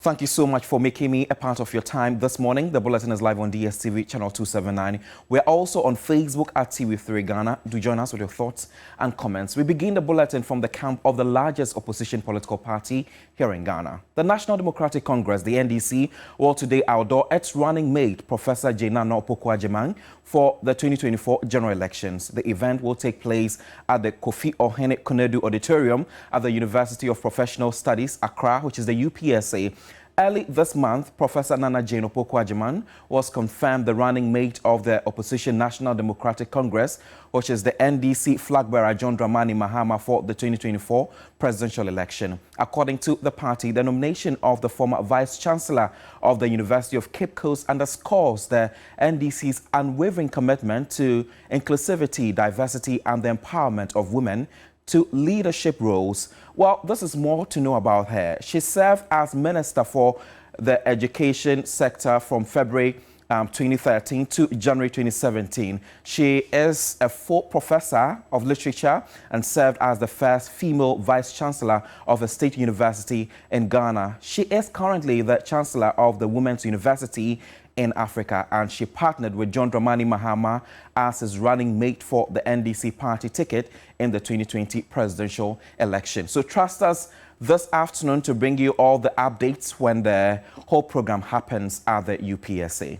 Thank you so much for making me a part of your time this morning. The bulletin is live on DSTV channel 279. We're also on Facebook at TV3 Ghana. Do join us with your thoughts and comments. We begin the bulletin from the camp of the largest opposition political party here in Ghana. The National Democratic Congress, the NDC, will today outdoor its running mate, Professor Nana Opoku-Agyeman, for the 2024 general elections. The event will take place at the Kofi Ohene Konedu Auditorium at the University of Professional Studies, Accra, which is the UPSA. Early this month, Professor Nana Opoku-Agyeman was confirmed the running mate of the opposition National Democratic Congress, which is the NDC flag bearer John Dramani Mahama for the 2024 presidential election. According to the party, the nomination of the former Vice-Chancellor of the University of Cape Coast underscores the NDC's unwavering commitment to inclusivity, diversity, and the empowerment of women to leadership roles. Well, this is more to know about her. She served as Minister for the Education sector from February 2013 to January 2017. She is a full professor of literature and served as the first female vice-chancellor of a state university in Ghana. She is currently the chancellor of the Women's University in Africa, and she partnered with John Dramani Mahama as his running mate for the NDC party ticket in the 2020 presidential election. So trust us this afternoon to bring you all the updates when the whole program happens at the UPSA.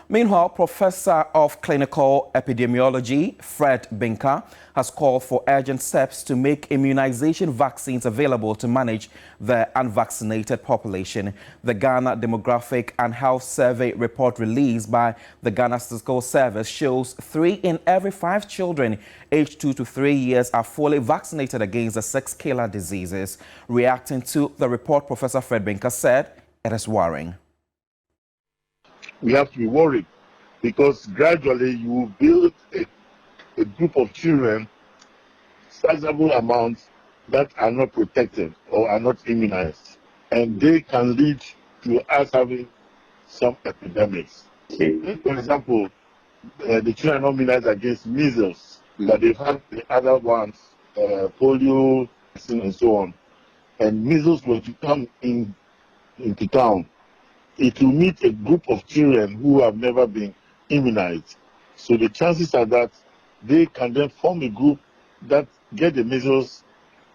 Meanwhile, Professor of Clinical Epidemiology, Fred Binker, has called for urgent steps to make immunization vaccines available to manage the unvaccinated population. The Ghana Demographic and Health Survey report released by the Ghana Statistical Service shows 3 in every 5 children aged 2 to 3 years are fully vaccinated against the 6 killer diseases. Reacting to the report, Professor Fred Binker said it is worrying. We have to be worried because gradually you will build a group of children, sizable amounts, that are not protected or are not immunized. And they can lead to us having some epidemics. For example, the children are not immunized against measles, but they've had the other ones, polio, and so on. And measles were to come into town. It will meet a group of children who have never been immunized. So the chances are that they can then form a group that get the measles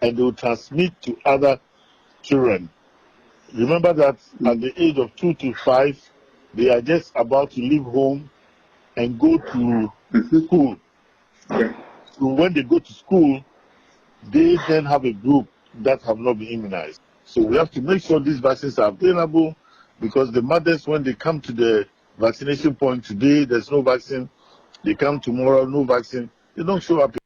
and they will transmit to other children. Remember that at the age of 2 to 5, they are just about to leave home and go to school. So when they go to school, they then have a group that have not been immunized. So we have to make sure these vaccines are available, because the mothers, when they come to the vaccination point today, there's no vaccine. They come tomorrow, no vaccine. They don't show up.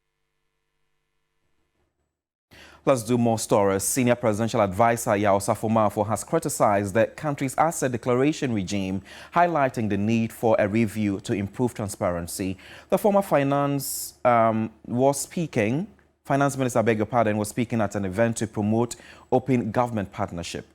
Let's do more stories. Senior Presidential Advisor Yaa Sarfo has criticized the country's asset declaration regime, highlighting the need for a review to improve transparency. The former finance minister, was speaking at an event to promote open government partnership.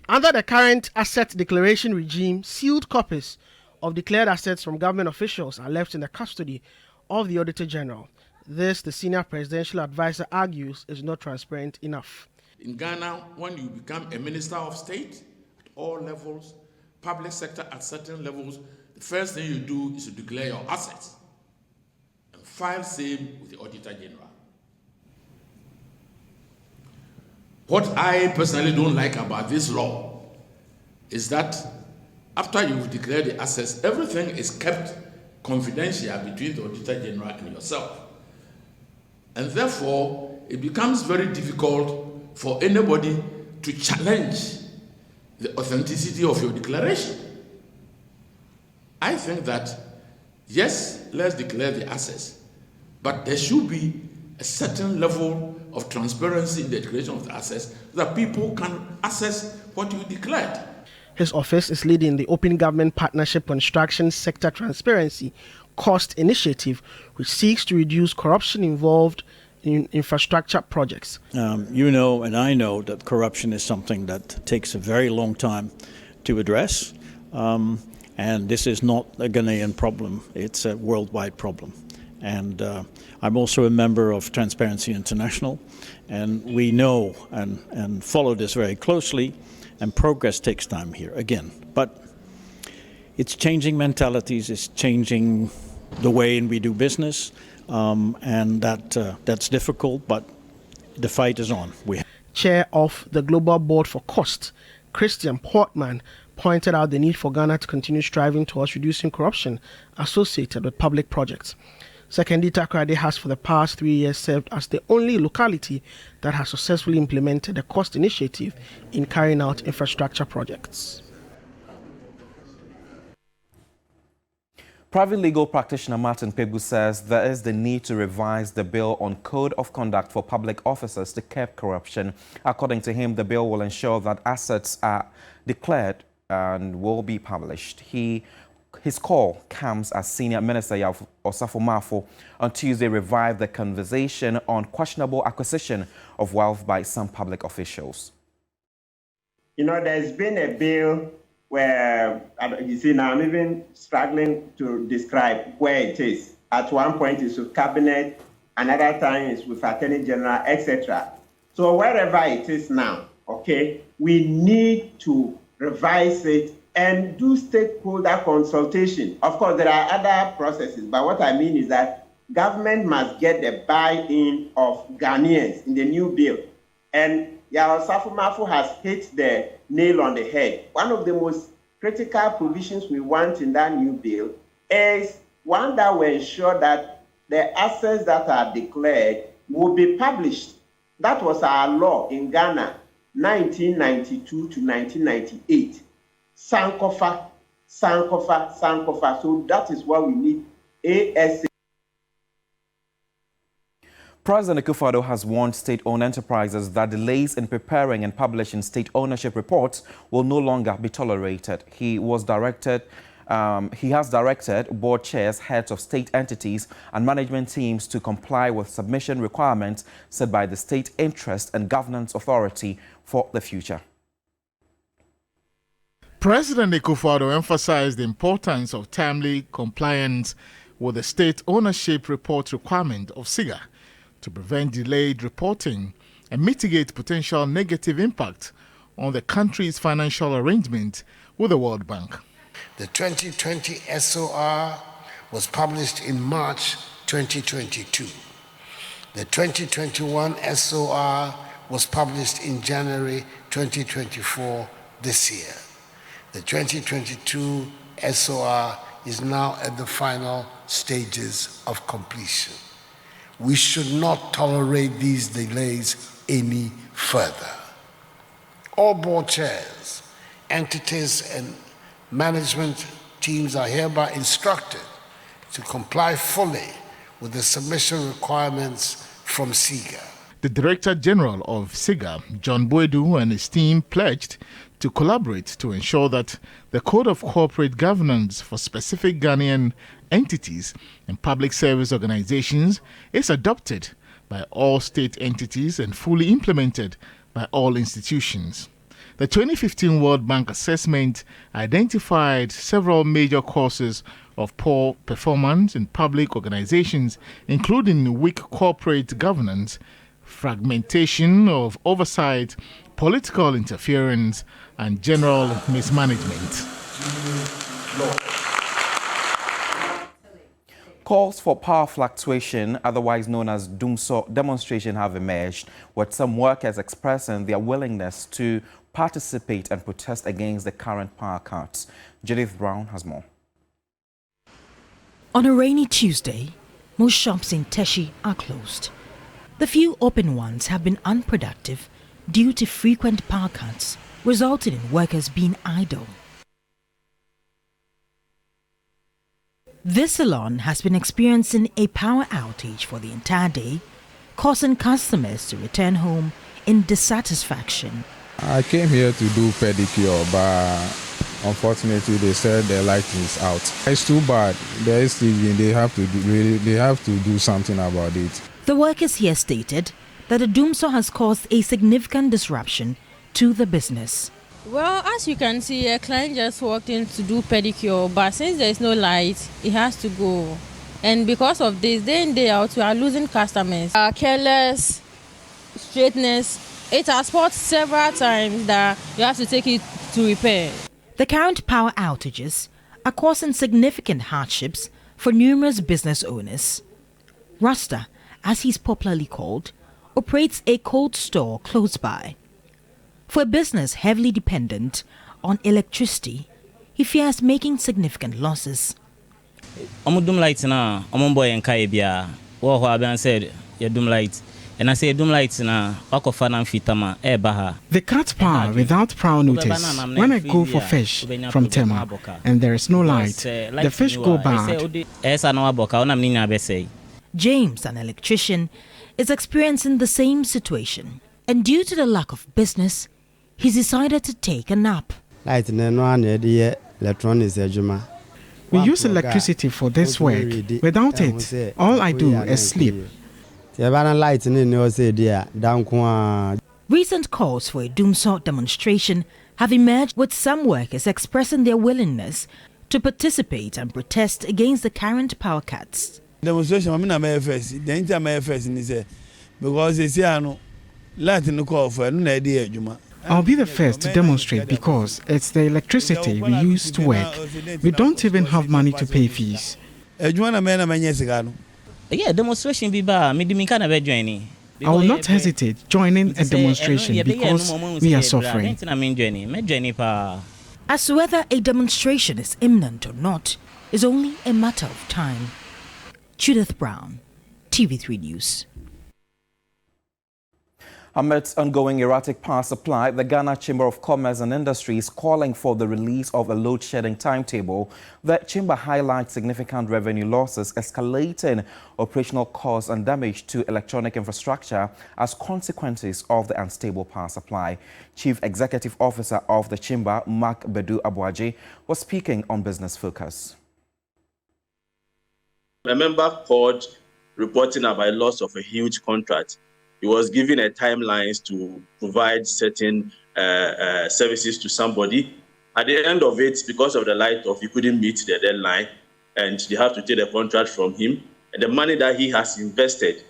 Under the current asset declaration regime, sealed copies of declared assets from government officials are left in the custody of the Auditor General. This, the senior presidential advisor argues, is not transparent enough. In Ghana, when you become a minister of state at all levels, public sector at certain levels, the first thing you do is to declare your assets and file same with the Auditor General. What I personally don't like about this law is that after you've declared the assets, everything is kept confidential between the Auditor General and yourself. And therefore, it becomes very difficult for anybody to challenge the authenticity of your declaration. I think that, yes, let's declare the assets, but there should be a certain level of transparency in the declaration of the assets so that people can assess what you declared. His office is leading the Open Government Partnership Construction Sector Transparency Cost Initiative, which seeks to reduce corruption involved in infrastructure projects. You know and I know that corruption is something that takes a very long time to address. And this is not a Ghanaian problem, it's a worldwide problem. And I'm also a member of Transparency International, and we know and follow this very closely, and progress takes time here, again. But it's changing mentalities, it's changing the way we do business, and that's difficult, but the fight is on. Chair of the Global Board for Cost, Christian Portman, pointed out the need for Ghana to continue striving towards reducing corruption associated with public projects. Secondly, Takoradi has for the past 3 years served as the only locality that has successfully implemented a cost initiative in carrying out infrastructure projects. Private legal practitioner Martin Pigu says there is the need to revise the bill on Code of Conduct for public officers to curb corruption. According to him, the bill will ensure that assets are declared and will be published. His call comes as Senior Minister Yaa Sarfo on Tuesday revived the conversation on questionable acquisition of wealth by some public officials. You know, there's been a bill where, you see, now I'm even struggling to describe where it is. At one point it's with Cabinet, another time it's with Attorney General, etc. So wherever it is now, okay, we need to revise it and do stakeholder consultation. Of course, there are other processes, but what I mean is that government must get the buy-in of Ghanaians in the new bill. And Yaa Sarfo has hit the nail on the head. One of the most critical provisions we want in that new bill is one that will ensure that the assets that are declared will be published. That was our law in Ghana, 1992 to 1998. Sankofa. So that is what we need ASA. President Akufo-Addo has warned state-owned enterprises that delays in preparing and publishing state ownership reports will no longer be tolerated. He has directed board chairs, heads of state entities and management teams to comply with submission requirements set by the State Interest and Governance Authority for the future. President Akufo-Addo emphasized the importance of timely compliance with the state ownership report requirement of SIGA to prevent delayed reporting and mitigate potential negative impact on the country's financial arrangement with the World Bank. The 2020 SOR was published in March 2022. The 2021 SOR was published in January 2024 this year. The 2022 SOR is now at the final stages of completion. We should not tolerate these delays any further. All board chairs, entities, and management teams are hereby instructed to comply fully with the submission requirements from SIGA. The Director General of SIGA, John Boedu, and his team pledged to collaborate to ensure that the Code of Corporate Governance for specific Ghanaian entities and public service organizations is adopted by all state entities and fully implemented by all institutions. The 2015 World Bank assessment identified several major causes of poor performance in public organizations, including weak corporate governance, fragmentation of oversight, political interference, and general mismanagement. Calls for power fluctuation, otherwise known as Dooma demonstration, have emerged, with some workers expressing their willingness to participate and protest against the current power cuts. Judith Brown has more. On a rainy Tuesday, most shops in Teshi are closed. The few open ones have been unproductive due to frequent power cuts, resulting in workers being idle. This salon has been experiencing a power outage for the entire day, causing customers to return home in dissatisfaction. I came here to do pedicure, but unfortunately they said their light is out. It's too bad. There is TV, they have to do something about it. The workers here stated that the Dooma has caused a significant disruption to the business. Well, as you can see, a client just walked in to do pedicure, but since there is no light, it has to go. And because of this, day in, day out, we are losing customers. Careless, straightness, it has spoiled several times that you have to take it to repair. The current power outages are causing significant hardships for numerous business owners. Rasta, as he's popularly called, operates a cold store close by. For a business heavily dependent on electricity, he fears making significant losses. Doom lights na boy and Kaibia. What said, your doom lights. And I say doom lights na Okofana Fitama, Baha. They cut power without prior notice. When I go for fish from Tema and there is no light, the fish go bad. James, an electrician, is experiencing the same situation. And due to the lack of business, he's decided to take a nap. We use electricity for this work. Without it, all I do is sleep. Recent calls for a Doomsort demonstration have emerged, with some workers expressing their willingness to participate and protest against the current power cuts. Demonstration, I'm not first. The entire first is because it's no light in the call for no idea, Juma. I'll be the first to demonstrate because it's the electricity we use to work. We don't even have money to pay fees. Yeah, demonstration be bad. Me can have joining. I will not hesitate joining a demonstration because we are suffering. As to whether a demonstration is imminent or not is only a matter of time. Judith Brown, TV3 News. Amidst ongoing erratic power supply, the Ghana Chamber of Commerce and Industry is calling for the release of a load-shedding timetable. The chamber highlights significant revenue losses, escalating operational costs and damage to electronic infrastructure as consequences of the unstable power supply. Chief Executive Officer of the chamber, Mark Bedu Abuaji, was speaking on Business Focus. A member called reporting about loss of a huge contract. He was given a timeline to provide certain services to somebody. At the end of it, because of the light off, he couldn't meet the deadline, and they have to take the contract from him. And the money that he has invested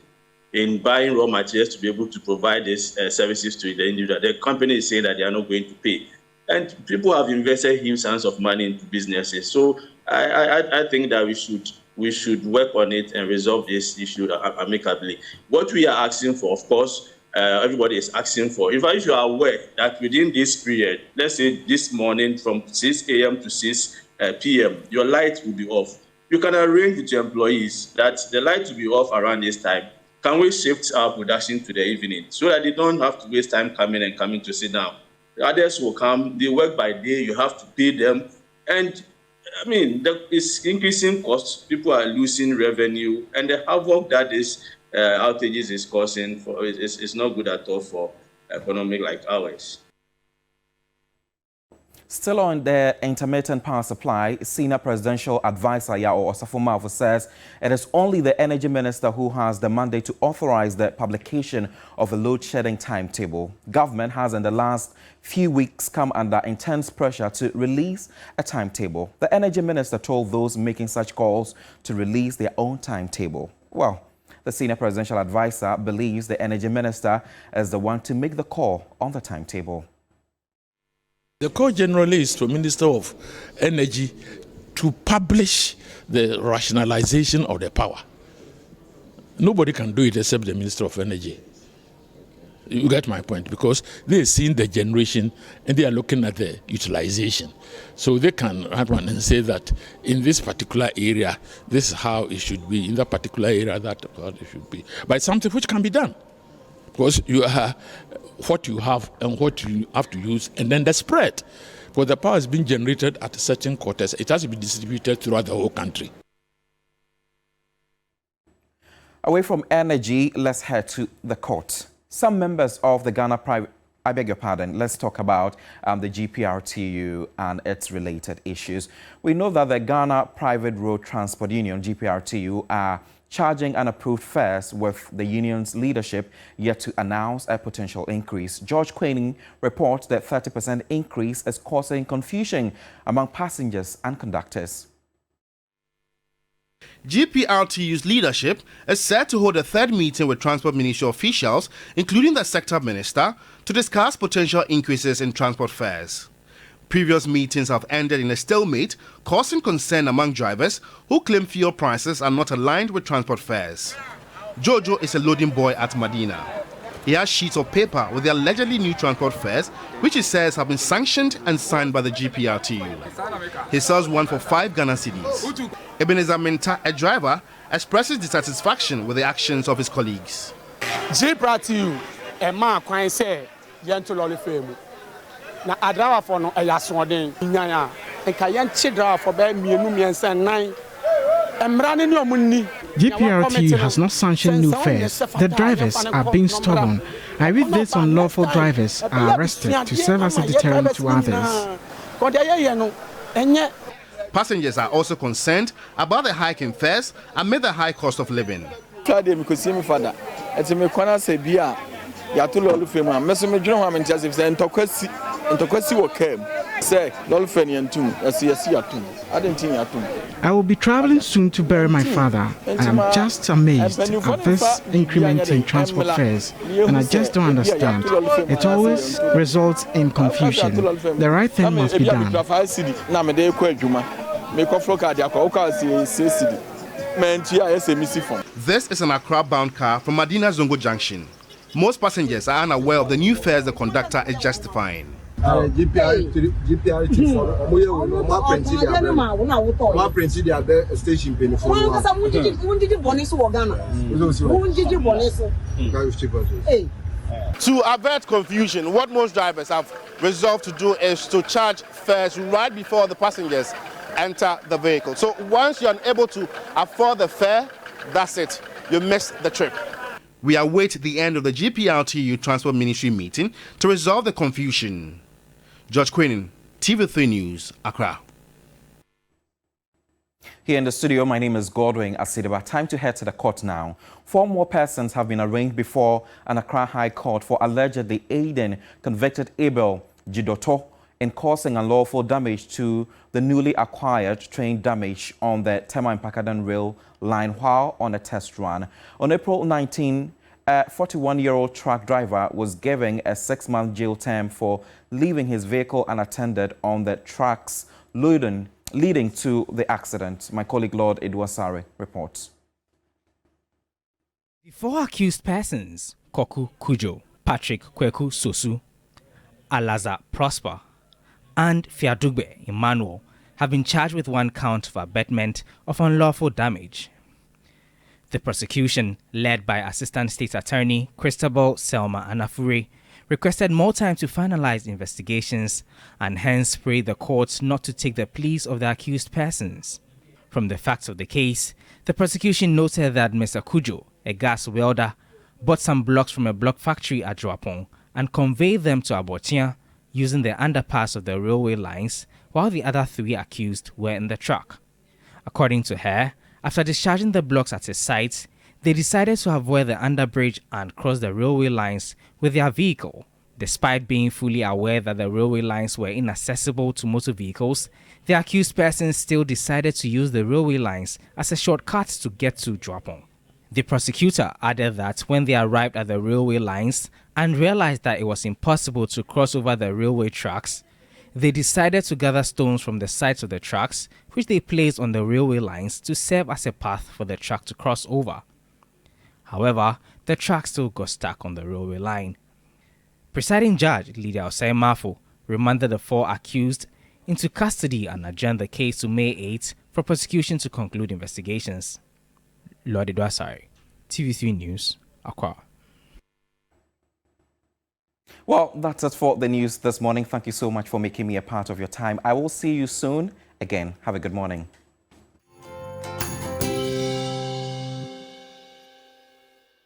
in buying raw materials to be able to provide these services to the individual, the company is saying that they are not going to pay. And people have invested huge sums of money into businesses. So I think that we should work on it and resolve this issue amicably. What we are asking for, of course, everybody is asking for. In fact, if you are aware that within this period, let's say this morning from 6 a.m. to 6 p.m., your light will be off. You can arrange with your employees that the light will be off around this time. Can we shift our production to the evening so that they don't have to waste time coming to sit down? Others will come, they work by day, you have to pay them. And I mean, it's increasing costs, people are losing revenue, and the havoc that this outages is causing is not good at all for economy like ours. Still on the intermittent power supply, Senior Presidential Advisor Yaa Sarfo says it is only the Energy Minister who has the mandate to authorize the publication of a load-shedding timetable. Government has in the last few weeks come under intense pressure to release a timetable. The Energy Minister told those making such calls to release their own timetable. Well, the Senior Presidential Advisor believes the Energy Minister is the one to make the call on the timetable. The call generally is to Minister of Energy to publish the rationalization of the power. Nobody can do it except the Minister of Energy. You get my point, because they're seeing the generation and they are looking at the utilization. So they can have one and say that in this particular area, this is how it should be. In that particular area, that's how it should be. But it's something which can be done. Because you have what you have and what you have to use, and then the spread. Because the power is being generated at certain quarters, it has to be distributed throughout the whole country. Away from energy, let's head to the court. Some members of the Ghana Private, I beg your pardon, let's talk about the GPRTU and its related issues. We know that the Ghana Private Road Transport Union, GPRTU, are charging unapproved fares, with the union's leadership yet to announce a potential increase. George Quaining reports that 30% increase is causing confusion among passengers and conductors. GPRTU's leadership is set to hold a third meeting with Transport Ministry officials, including the sector minister, to discuss potential increases in transport fares. Previous meetings have ended in a stalemate, causing concern among drivers who claim fuel prices are not aligned with transport fares. Jojo is a loading boy at Medina. He has sheets of paper with the allegedly new transport fares, which he says have been sanctioned and signed by the GPRTU. He sells one for 5 Ghana cedis. Ebenezer Minta, a driver, expresses dissatisfaction with the actions of his colleagues. GPRTU, a man can say, "Gentle Olifemu." Na adrawa for no ayasoden nyanya enka yenchi drawa for be mienu miensa nan emrane ni omunni. GPRTU has not sanctioned new fares. The drivers are being stubborn. I read this unlawful drivers are arrested to serve as a deterrent to others. Passengers are also concerned about the hike in fares amid the high cost of living. I will be traveling soon to bury my father. I am just amazed at this increment in transport fares, and I just don't understand. It always results in confusion. The right thing must be done. This is an Accra-bound car from Medina Zongo Junction. Most passengers are unaware of the new fares the conductor is justifying. To avert confusion, what most drivers have resolved to do is to charge fares right before the passengers enter the vehicle. So once you're unable to afford the fare, that's it. You missed the trip. We await the end of the GPRTU Transport Ministry meeting to resolve the confusion. George Quinn, TV3 News, Accra. Here in the studio, my name is Godwin Asideba. Time to head to the court now. 4 more persons have been arraigned before an Accra High Court for allegedly aiding convicted Abel Jidoto in causing unlawful damage to the newly acquired train damage on the Tema and Pakadan rail line while on a test run. On April 19, a 41-year-old truck driver was given a 6-month jail term for leaving his vehicle unattended on the tracks leading to the accident. My colleague Lord Edwasare reports. The 4 accused persons, Koku Kujo, Patrick Kweku Sosu, Alaza Prosper, and Fiadugbe Emmanuel, have been charged with 1 count of abetment of unlawful damage. The prosecution, led by Assistant State Attorney Christabel Selma Anafure, requested more time to finalize investigations and hence prayed the court not to take the pleas of the accused persons. From the facts of the case, the prosecution noted that Mr. Kujo, a gas welder, bought some blocks from a block factory at Joapong and conveyed them to Abotian using the underpass of the railway lines, while the other 3 accused were in the truck. According to her, after discharging the blocks at his site, they decided to avoid the underbridge and cross the railway lines with their vehicle. Despite being fully aware that the railway lines were inaccessible to motor vehicles, the accused persons still decided to use the railway lines as a shortcut to get to Joapong. The prosecutor added that when they arrived at the railway lines and realized that it was impossible to cross over the railway tracks, they decided to gather stones from the sides of the tracks, which they placed on the railway lines to serve as a path for the truck to cross over. However, the truck still got stuck on the railway line. Presiding Judge Lydia Osei Mafo remanded the 4 accused into custody and adjourned the case to May 8 for prosecution to conclude investigations. Lord Edwasare, TV3 News, Accra. Well, that's it for the news this morning. Thank you so much for making me a part of your time. I will see you soon. Again, have a good morning.